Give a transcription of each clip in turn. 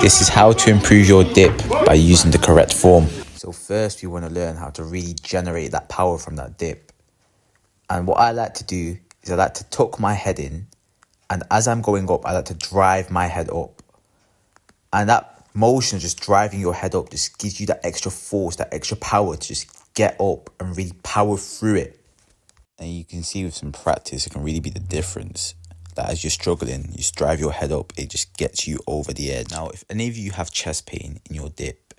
This is how to improve your dip by using the correct form. So first we want to learn how to really generate that power from that dip. And what I like to do is I like to tuck my head in, and as I'm going up, I like to drive my head up. And that motion of just driving your head up just gives you that extra force, that extra power to just get up and really power through it. And you can see with some practice, it can really be the difference. That as you're struggling, you just drive your head up, it just gets you over the edge. Now, if any of you have chest pain in your dip,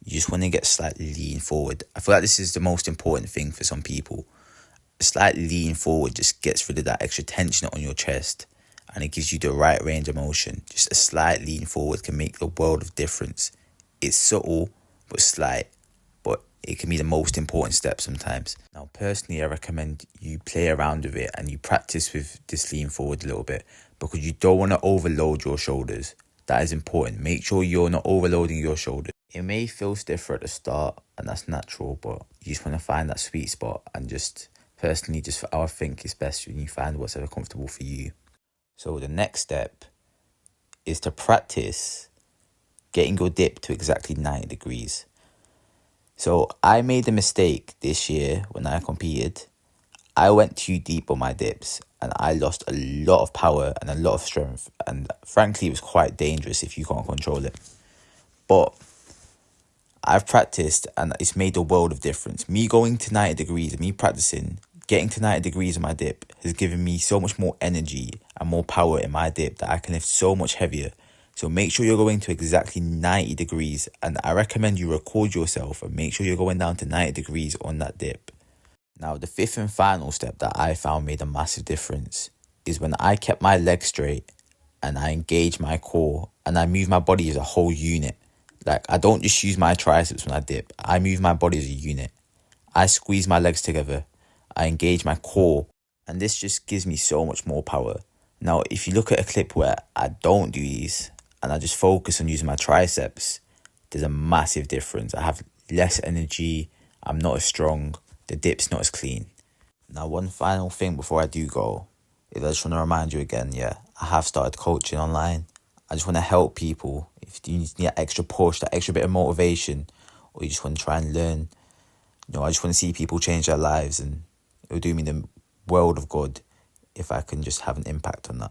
you just want to get slightly lean forward. I feel like this is the most important thing for some people. A slight lean forward just gets rid of that extra tension on your chest, and it gives you the right range of motion. Just a slight lean forward can make the world of difference. It's subtle but slight, but it can be the most important step sometimes. Now, personally, I recommend you play around with it and you practice with this lean forward a little bit, because you don't want to overload your shoulders. That is important. Make sure you're not overloading your shoulders. It may feel stiffer at the start, and that's natural, but you just want to find that sweet spot, and just personally, just I think it's best when you find what's ever comfortable for you. So the next step is to practice getting your dip to exactly 90 degrees. So I made a mistake this year when I competed. I went too deep on my dips and I lost a lot of power and a lot of strength. And frankly, it was quite dangerous if you can't control it. But I've practiced and it's made a world of difference. Me going to 90 degrees and me practicing, getting to 90 degrees on my dip has given me so much more energy and more power in my dip that I can lift so much heavier. So make sure you're going to exactly 90 degrees, and I recommend you record yourself and make sure you're going down to 90 degrees on that dip. Now, the fifth and final step that I found made a massive difference is when I kept my legs straight and I engaged my core and I moved my body as a whole unit. Like, I don't just use my triceps when I dip. I move my body as a unit. I squeeze my legs together. I engage my core. And this just gives me so much more power. Now, if you look at a clip where I don't do these and I just focus on using my triceps, there's a massive difference. I have less energy. I'm not as strong. The dip's not as clean. Now, one final thing before I do go is I just want to remind you again, I have started coaching online. I just want to help people. If you need that extra push, that extra bit of motivation, or you just want to try and learn, I just want to see people change their lives, and it will do me the world of good if I can just have an impact on that.